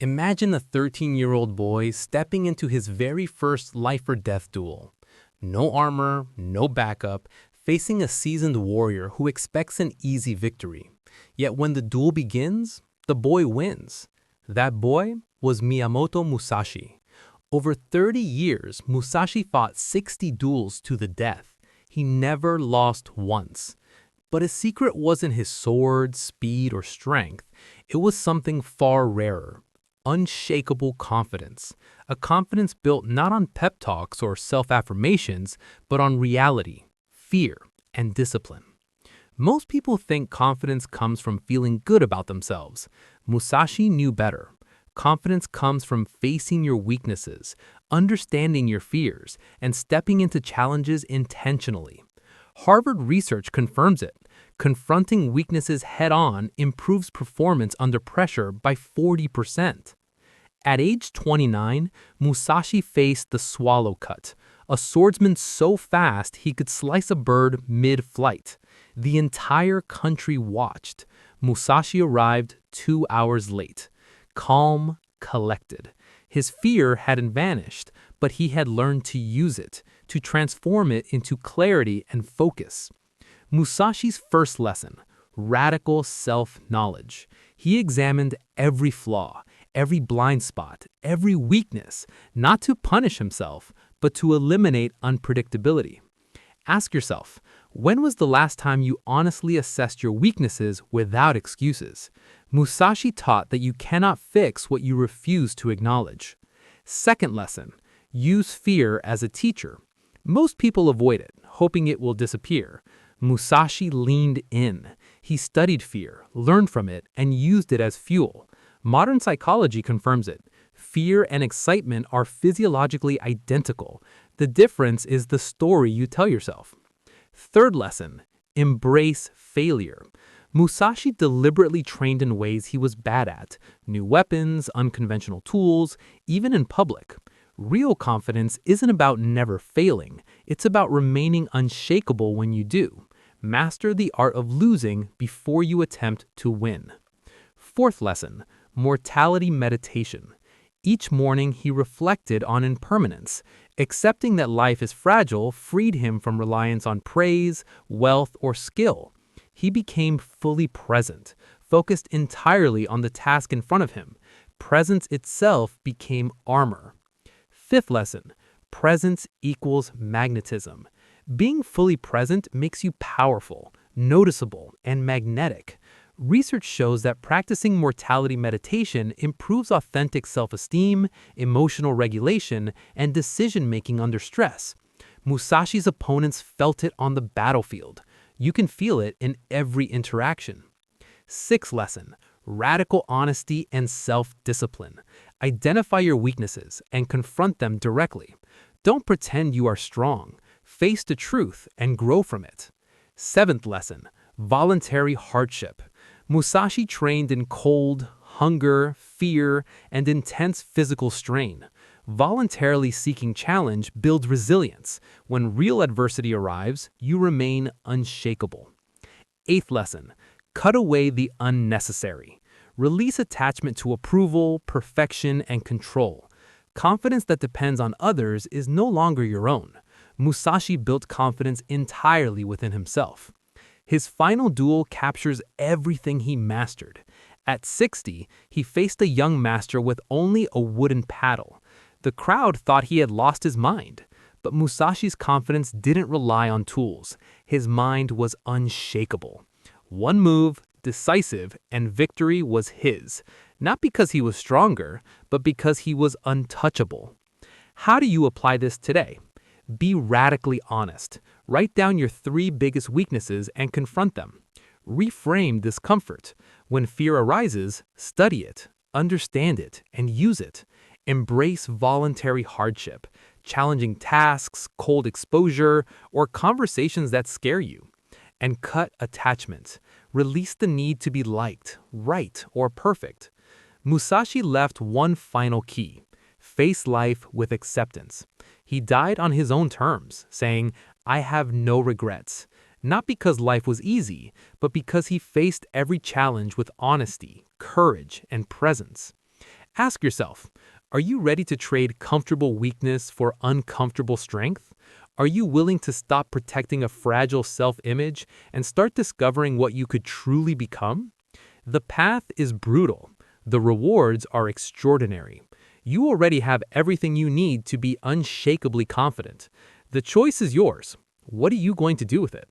Imagine a 13-year-old boy stepping into his very first life-or-death duel. No armor, no backup, facing a seasoned warrior who expects an easy victory. Yet when the duel begins, the boy wins. That boy was Miyamoto Musashi. Over 30 years, Musashi fought 60 duels to the death. He never lost once. But his secret wasn't his sword, speed, or strength. It was something far rarer. Unshakable confidence. A confidence built not on pep talks or self-affirmations, but on reality, fear, and discipline. Most people think confidence comes from feeling good about themselves. Musashi knew better. Confidence comes from facing your weaknesses, understanding your fears, and stepping into challenges intentionally. Harvard research confirms it. Confronting weaknesses head-on improves performance under pressure by 40%. At age 29, Musashi faced the swallow cut, a swordsman so fast he could slice a bird mid-flight. The entire country watched. Musashi arrived 2 hours late. Calm, collected. His fear hadn't vanished, but he had learned to use it, to transform it into clarity and focus. Musashi's first lesson: radical self-knowledge. He examined every flaw, every blind spot, every weakness, not to punish himself, but to eliminate unpredictability. Ask yourself, when was the last time you honestly assessed your weaknesses without excuses? Musashi taught that you cannot fix what you refuse to acknowledge. Second lesson: use fear as a teacher. Most people avoid it, hoping it will disappear. Musashi leaned in. He studied fear, learned from it, and used it as fuel. Modern psychology confirms it. Fear and excitement are physiologically identical. The difference is the story you tell yourself. Third lesson: embrace failure. Musashi deliberately trained in ways he was bad at: new weapons, unconventional tools, even in public. Real confidence isn't about never failing. It's about remaining unshakable when you do. Master the art of losing before you attempt to win. Fourth lesson: mortality meditation. Each morning he reflected on impermanence. Accepting that life is fragile freed him from reliance on praise, wealth, or skill. He became fully present, focused entirely on the task in front of him. Presence itself became armor. Fifth lesson: presence equals magnetism. Being fully present makes you powerful, noticeable, and magnetic. Research shows that practicing mortality meditation improves authentic self-esteem, emotional regulation, and decision-making under stress. Musashi's opponents felt it on the battlefield. You can feel it in every interaction. Sixth lesson: radical honesty and self-discipline. Identify your weaknesses and confront them directly. Don't pretend you are strong. Face the truth and grow from it. Seventh lesson: voluntary hardship. Musashi trained in cold, hunger, fear, and intense physical strain. Voluntarily seeking challenge builds resilience. When real adversity arrives, you remain unshakable. Eighth lesson: cut away the unnecessary. Release attachment to approval, perfection, and control. Confidence that depends on others is no longer your own. Musashi built confidence entirely within himself. His final duel captures everything he mastered. At 60, he faced a young master with only a wooden paddle. The crowd thought he had lost his mind. But Musashi's confidence didn't rely on tools. His mind was unshakable. One move, decisive, and victory was his. Not because he was stronger, but because he was untouchable. How do you apply this today? Be radically honest. Write down your 3 biggest weaknesses and confront them. Reframe discomfort. When fear arises, study it, understand it, and use it. Embrace voluntary hardship, challenging tasks, cold exposure, or conversations that scare you. And cut attachment. Release the need to be liked, right, or perfect. Musashi left one final key: face life with acceptance. He died on his own terms, saying, "I have no regrets." Not because life was easy, but because he faced every challenge with honesty, courage, and presence. Ask yourself, are you ready to trade comfortable weakness for uncomfortable strength? Are you willing to stop protecting a fragile self-image and start discovering what you could truly become? The path is brutal. The rewards are extraordinary. You already have everything you need to be unshakably confident. The choice is yours. What are you going to do with it?